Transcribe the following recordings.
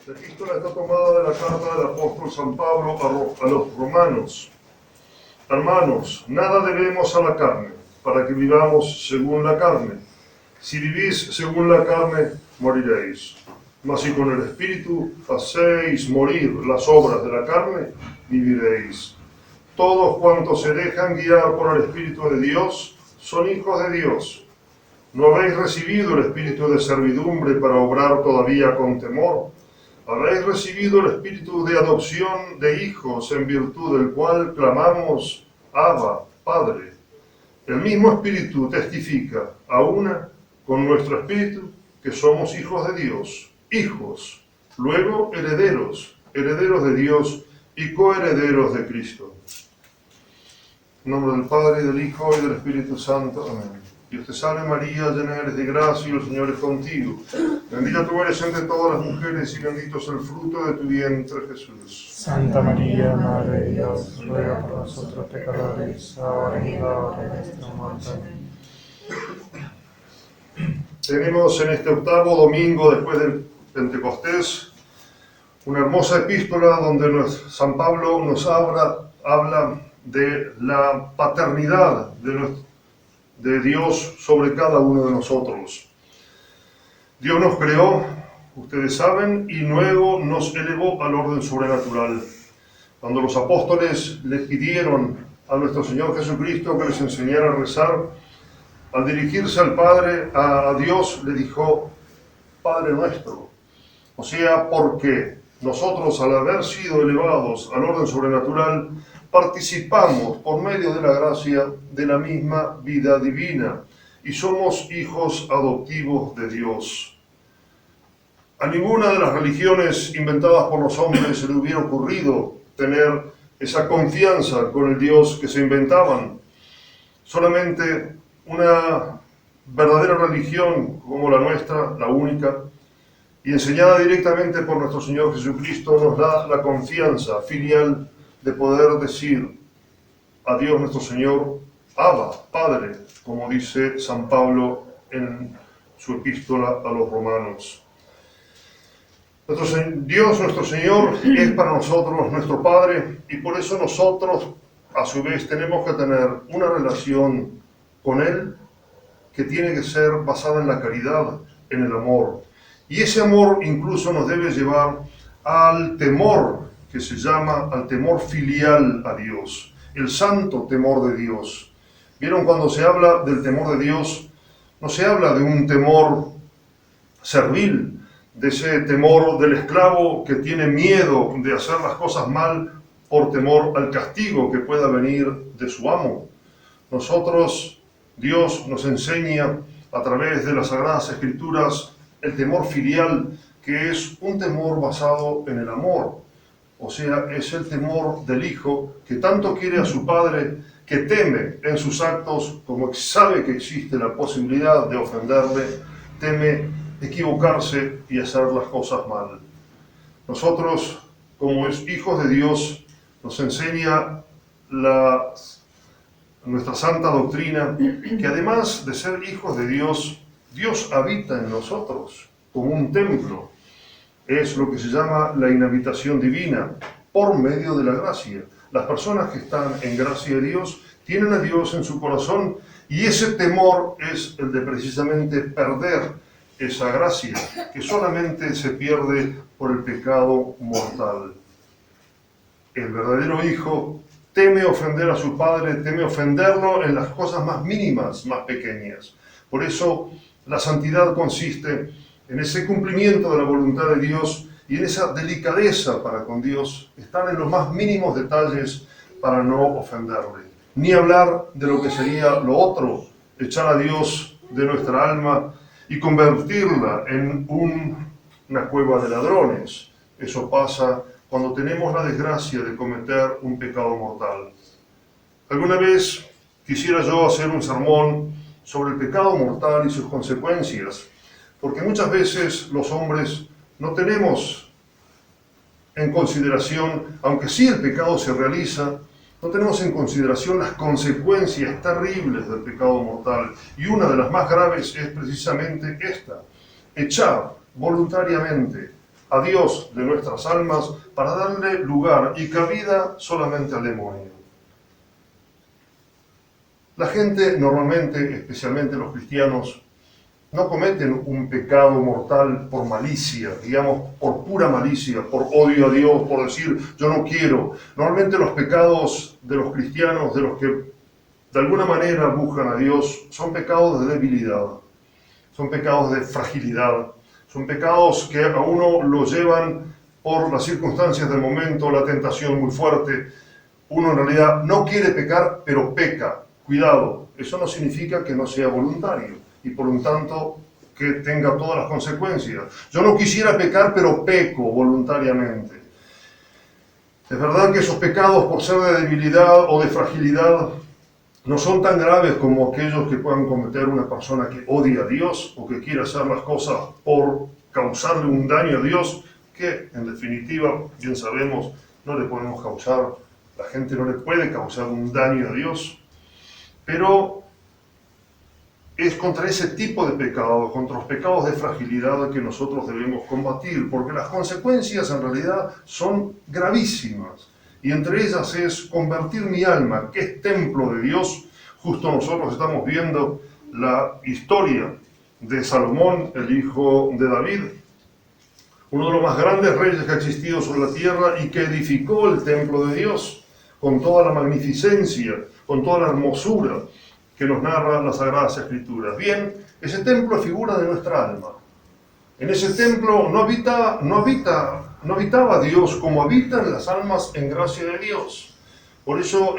La epístola está tomada de la carta del apóstol San Pablo a los romanos. Hermanos, nada debemos a la carne, para que vivamos según la carne. Si vivís según la carne, moriréis. Mas si con el Espíritu hacéis morir las obras de la carne, viviréis. Todos cuantos se dejan guiar por el Espíritu de Dios, son hijos de Dios. ¿No habéis recibido el espíritu de servidumbre para obrar todavía con temor? Habéis recibido el espíritu de adopción de hijos, en virtud del cual clamamos, Abba, Padre. El mismo espíritu testifica, a una con nuestro espíritu, que somos hijos de Dios, hijos, luego herederos, herederos de Dios y coherederos de Cristo. En nombre del Padre, y del Hijo, y del Espíritu Santo. Amén. Dios te salve María, llena eres de gracia, y el Señor es contigo. Bendita tú eres entre todas las mujeres, y bendito es el fruto de tu vientre, Jesús. Santa María, Madre de Dios, ruega por nosotros pecadores, ahora y en la hora de nuestra muerte. Tenemos en este octavo domingo después del Pentecostés una hermosa epístola donde San Pablo nos habla de la paternidad de Dios sobre cada uno de nosotros. Dios nos creó, ustedes saben, y luego nos elevó al orden sobrenatural. Cuando los apóstoles le pidieron a nuestro Señor Jesucristo que les enseñara a rezar, al dirigirse al Padre, a Dios le dijo, Padre nuestro. O sea, porque nosotros, al haber sido elevados al orden sobrenatural, participamos por medio de la gracia de la misma vida divina y somos hijos adoptivos de Dios. A ninguna de las religiones inventadas por los hombres se le hubiera ocurrido tener esa confianza con el Dios que se inventaban. Solamente una verdadera religión como la nuestra, la única, y enseñada directamente por nuestro Señor Jesucristo, nos da la confianza filial de poder decir a Dios nuestro Señor, Abba, Padre, como dice San Pablo en su epístola a los romanos. Dios nuestro Señor es para nosotros nuestro Padre, y por eso nosotros a su vez tenemos que tener una relación con Él que tiene que ser basada en la caridad, en el amor. Y ese amor incluso nos debe llevar al temor, que se llama al temor filial a Dios, el santo temor de Dios. ¿Vieron? Cuando se habla del temor de Dios, no se habla de un temor servil, de ese temor del esclavo que tiene miedo de hacer las cosas mal por temor al castigo que pueda venir de su amo. Nosotros, Dios nos enseña a través de las Sagradas Escrituras el temor filial, que es un temor basado en el amor. O sea, es el temor del hijo que tanto quiere a su padre, que teme en sus actos, como sabe que existe la posibilidad de ofenderle, teme equivocarse y hacer las cosas mal. Nosotros, como hijos de Dios, nos enseña nuestra santa doctrina, que además de ser hijos de Dios, Dios habita en nosotros como un templo. Es lo que se llama la inhabitación divina, por medio de la gracia. Las personas que están en gracia de Dios tienen a Dios en su corazón, y ese temor es el de precisamente perder esa gracia, que solamente se pierde por el pecado mortal. El verdadero hijo teme ofender a su padre, teme ofenderlo en las cosas más mínimas, más pequeñas. Por eso la santidad consiste en ese cumplimiento de la voluntad de Dios y en esa delicadeza para con Dios, estar en los más mínimos detalles para no ofenderle. Ni hablar de lo que sería lo otro, echar a Dios de nuestra alma y convertirla en una cueva de ladrones. Eso pasa cuando tenemos la desgracia de cometer un pecado mortal. Alguna vez quisiera yo hacer un sermón sobre el pecado mortal y sus consecuencias, porque muchas veces los hombres no tenemos en consideración, aunque sí el pecado se realiza, no tenemos en consideración las consecuencias terribles del pecado mortal. Y una de las más graves es precisamente esta: echar voluntariamente a Dios de nuestras almas para darle lugar y cabida solamente al demonio. La gente normalmente, especialmente los cristianos, no cometen un pecado mortal por malicia, digamos, por pura malicia, por odio a Dios, por decir yo no quiero. Normalmente los pecados de los cristianos, de los que de alguna manera buscan a Dios, son pecados de debilidad, son pecados de fragilidad, son pecados que a uno lo llevan por las circunstancias del momento, la tentación muy fuerte. Uno en realidad no quiere pecar, pero peca. Cuidado, eso no significa que no sea voluntario y por lo tanto que tenga todas las consecuencias. Yo no quisiera pecar, pero peco voluntariamente. Es verdad que esos pecados, por ser de debilidad o de fragilidad, no son tan graves como aquellos que puedan cometer una persona que odia a Dios o que quiere hacer las cosas por causarle un daño a Dios, que en definitiva, bien sabemos, no le podemos causar, la gente no le puede causar un daño a Dios. Pero es contra ese tipo de pecado, contra los pecados de fragilidad que nosotros debemos combatir, porque las consecuencias en realidad son gravísimas. Y entre ellas es convertir mi alma, que es templo de Dios. Justo nosotros estamos viendo la historia de Salomón, el hijo de David, uno de los más grandes reyes que ha existido sobre la tierra y que edificó el templo de Dios con toda la magnificencia, con toda la hermosura que nos narra las Sagradas Escrituras. Bien, ese templo es figura de nuestra alma. En ese templo no habitaba Dios como habita en las almas en gracia de Dios. Por eso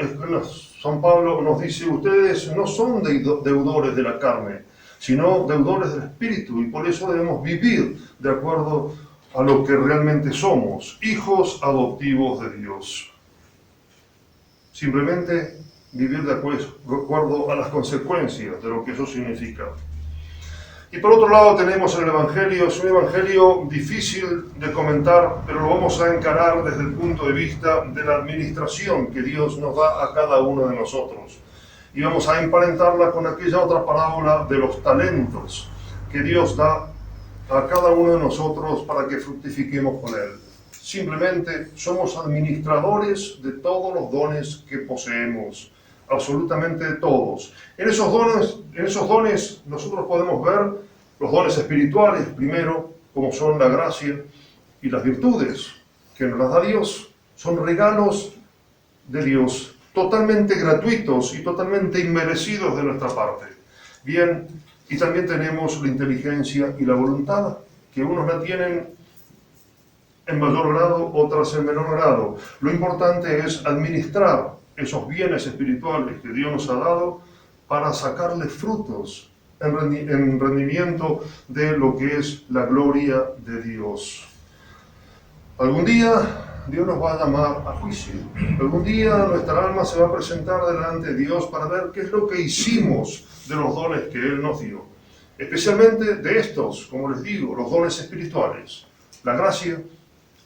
San Pablo nos dice, ustedes no son deudores de la carne, sino deudores del Espíritu, y por eso debemos vivir de acuerdo a lo que realmente somos, hijos adoptivos de Dios. Simplemente vivir de acuerdo a las consecuencias de lo que eso significa. Y por otro lado tenemos el Evangelio. Es un Evangelio difícil de comentar, pero lo vamos a encarar desde el punto de vista de la administración que Dios nos da a cada uno de nosotros. Y vamos a emparentarla con aquella otra parábola de los talentos que Dios da a cada uno de nosotros para que fructifiquemos con Él. Simplemente somos administradores de todos los dones que poseemos, absolutamente de todos. En esos dones nosotros podemos ver los dones espirituales, primero, como son la gracia y las virtudes que nos las da Dios. Son regalos de Dios, totalmente gratuitos y totalmente inmerecidos de nuestra parte. Bien, y también tenemos la inteligencia y la voluntad, que unos la tienen en mayor grado, otras en menor grado. Lo importante es administrar esos bienes espirituales que Dios nos ha dado para sacarle frutos en rendimiento de lo que es la gloria de Dios. Algún día Dios nos va a llamar a juicio. Algún día nuestra alma se va a presentar delante de Dios para ver qué es lo que hicimos de los dones que Él nos dio. Especialmente de estos, como les digo, los dones espirituales. La gracia,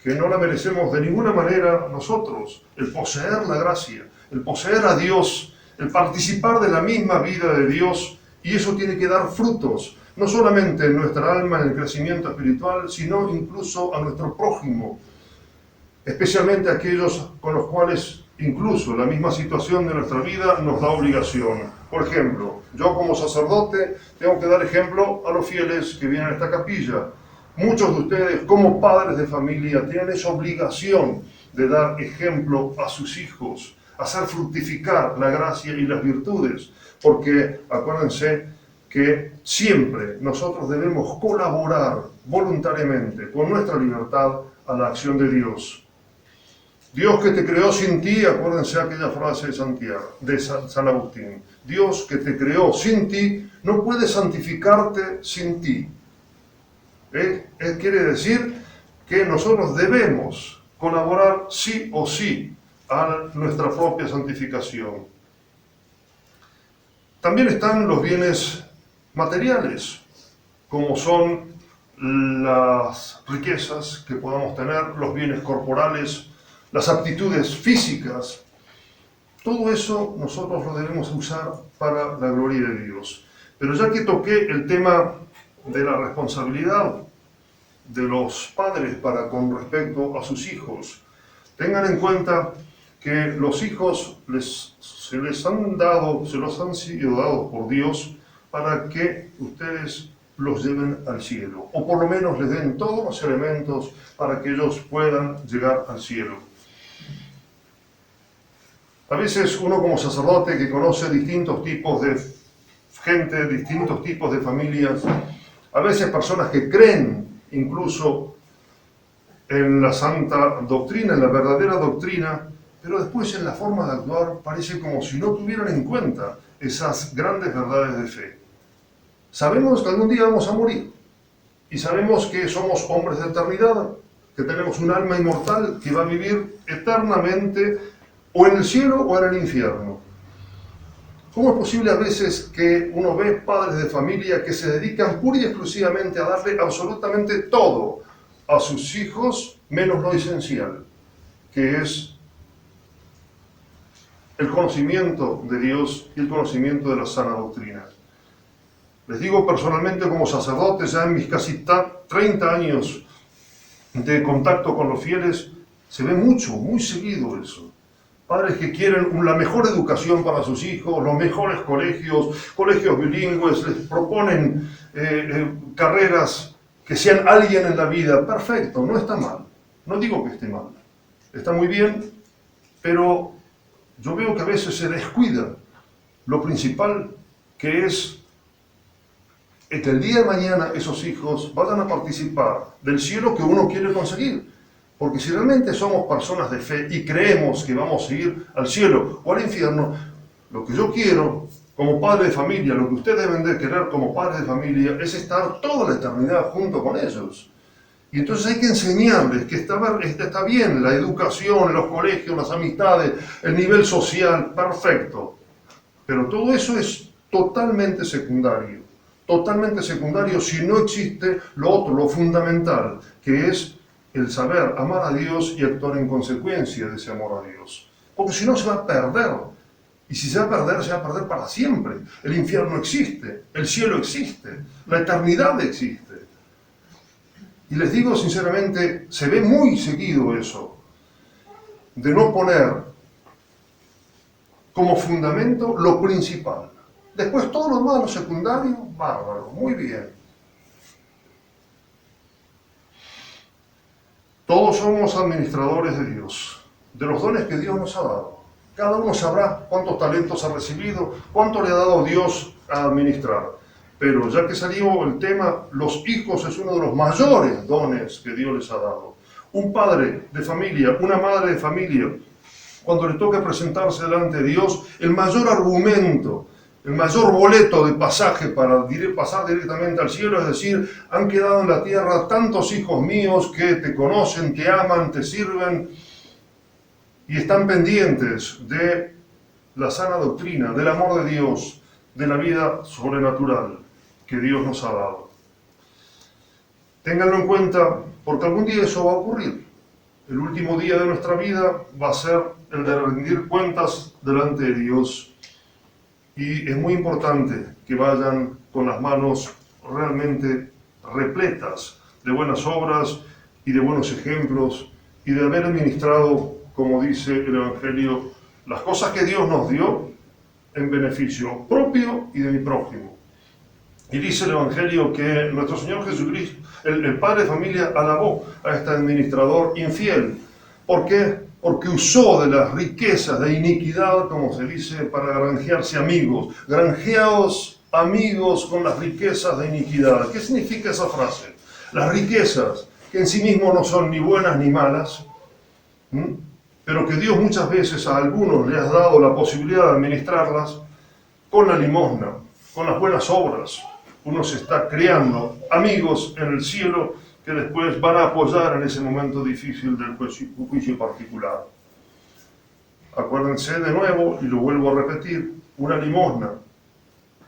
que no la merecemos de ninguna manera nosotros. El poseer la gracia, el poseer a Dios, el participar de la misma vida de Dios, y eso tiene que dar frutos, no solamente en nuestra alma, en el crecimiento espiritual, sino incluso a nuestro prójimo, especialmente aquellos con los cuales incluso la misma situación de nuestra vida nos da obligación. Por ejemplo, yo como sacerdote tengo que dar ejemplo a los fieles que vienen a esta capilla. Muchos de ustedes, como padres de familia, tienen esa obligación de dar ejemplo a sus hijos, hacer fructificar la gracia y las virtudes, porque acuérdense que siempre nosotros debemos colaborar voluntariamente con nuestra libertad a la acción de Dios. Dios que te creó sin ti, acuérdense aquella frase de Santiago, de San Agustín. Dios que te creó sin ti no puede santificarte sin ti. Quiere decir que nosotros debemos colaborar sí o sí a nuestra propia santificación. También están los bienes materiales, como son las riquezas que podamos tener, los bienes corporales, las aptitudes físicas. Todo eso nosotros lo debemos usar para la gloria de Dios. Pero ya que toqué el tema de la responsabilidad, de los padres para con respecto a sus hijos. Tengan en cuenta que los hijos se los han sido dados por Dios para que ustedes los lleven al cielo, o por lo menos les den todos los elementos para que ellos puedan llegar al cielo. A veces uno como sacerdote que conoce distintos tipos de gente, distintos tipos de familias, a veces personas que creen incluso en la santa doctrina, en la verdadera doctrina, pero después en la forma de actuar parece como si no tuvieran en cuenta esas grandes verdades de fe. Sabemos que algún día vamos a morir y sabemos que somos hombres de eternidad, que tenemos un alma inmortal que va a vivir eternamente o en el cielo o en el infierno. ¿Cómo es posible a veces que uno ve padres de familia que se dedican pura y exclusivamente a darle absolutamente todo a sus hijos, menos lo esencial, que es el conocimiento de Dios y el conocimiento de la sana doctrina? Les digo personalmente como sacerdote, ya en mis casi 30 años de contacto con los fieles, se ve mucho, muy seguido eso. Padres que quieren la mejor educación para sus hijos, los mejores colegios bilingües, les proponen carreras que sean alguien en la vida. Perfecto, no está mal. No digo que esté mal. Está muy bien, pero yo veo que a veces se descuida lo principal, que es que el día de mañana esos hijos vayan a participar del cielo que uno quiere conseguir. Porque si realmente somos personas de fe y creemos que vamos a ir al cielo o al infierno, lo que yo quiero como padre de familia, lo que ustedes deben de querer como padres de familia, es estar toda la eternidad junto con ellos. Y entonces hay que enseñarles que está bien la educación, los colegios, las amistades, el nivel social, perfecto. Pero todo eso es totalmente secundario si no existe lo otro, lo fundamental, que es el saber amar a Dios y actuar en consecuencia de ese amor a Dios. Porque si no se va a perder. Y si se va a perder para siempre. El infierno existe, el cielo existe, la eternidad existe. Y les digo sinceramente, se ve muy seguido eso, de no poner como fundamento lo principal. Después todo lo demás, lo secundario, bárbaro, muy bien. Todos somos administradores de Dios, de los dones que Dios nos ha dado. Cada uno sabrá cuántos talentos ha recibido, cuánto le ha dado Dios a administrar. Pero ya que salió el tema, los hijos es uno de los mayores dones que Dios les ha dado. Un padre de familia, una madre de familia, cuando le toque presentarse delante de Dios, el mayor argumento, el mayor boleto de pasaje para pasar directamente al cielo, es decir, han quedado en la tierra tantos hijos míos que te conocen, te aman, te sirven y están pendientes de la sana doctrina, del amor de Dios, de la vida sobrenatural que Dios nos ha dado. Ténganlo en cuenta, porque algún día eso va a ocurrir. El último día de nuestra vida va a ser el de rendir cuentas delante de Dios. Y es muy importante que vayan con las manos realmente repletas de buenas obras y de buenos ejemplos y de haber administrado, como dice el Evangelio, las cosas que Dios nos dio en beneficio propio y de mi prójimo. Y dice el Evangelio que nuestro Señor Jesucristo, el padre de familia, alabó a este administrador infiel. ¿Por qué? Porque usó de las riquezas de iniquidad, como se dice, para granjearse amigos. Granjeaos amigos con las riquezas de iniquidad. ¿Qué significa esa frase? Las riquezas, que en sí mismos no son ni buenas ni malas, pero que Dios muchas veces a algunos le ha dado la posibilidad de administrarlas con la limosna, con las buenas obras. Uno se está creando amigos en el cielo que después van a apoyar en ese momento difícil del juicio particular. Acuérdense de nuevo, y lo vuelvo a repetir, una limosna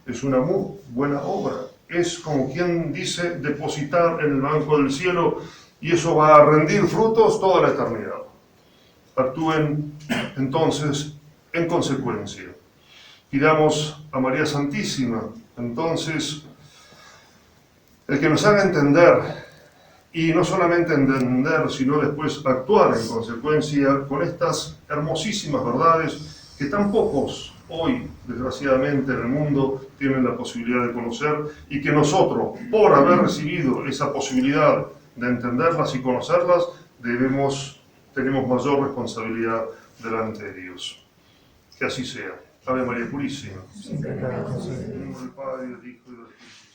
es una muy buena obra. Es como quien dice depositar en el banco del cielo y eso va a rendir frutos toda la eternidad. Actúen entonces en consecuencia. Pidamos a María Santísima, entonces, el que nos haga entender y no solamente entender, sino después actuar en consecuencia con estas hermosísimas verdades que tan pocos hoy, desgraciadamente, en el mundo tienen la posibilidad de conocer, y que nosotros, por haber recibido esa posibilidad de entenderlas y conocerlas, tenemos mayor responsabilidad delante de Dios. Que así sea. Ave María Purísima. Sin pecado concebida. En nombre del Padre, del Hijo y del Espíritu.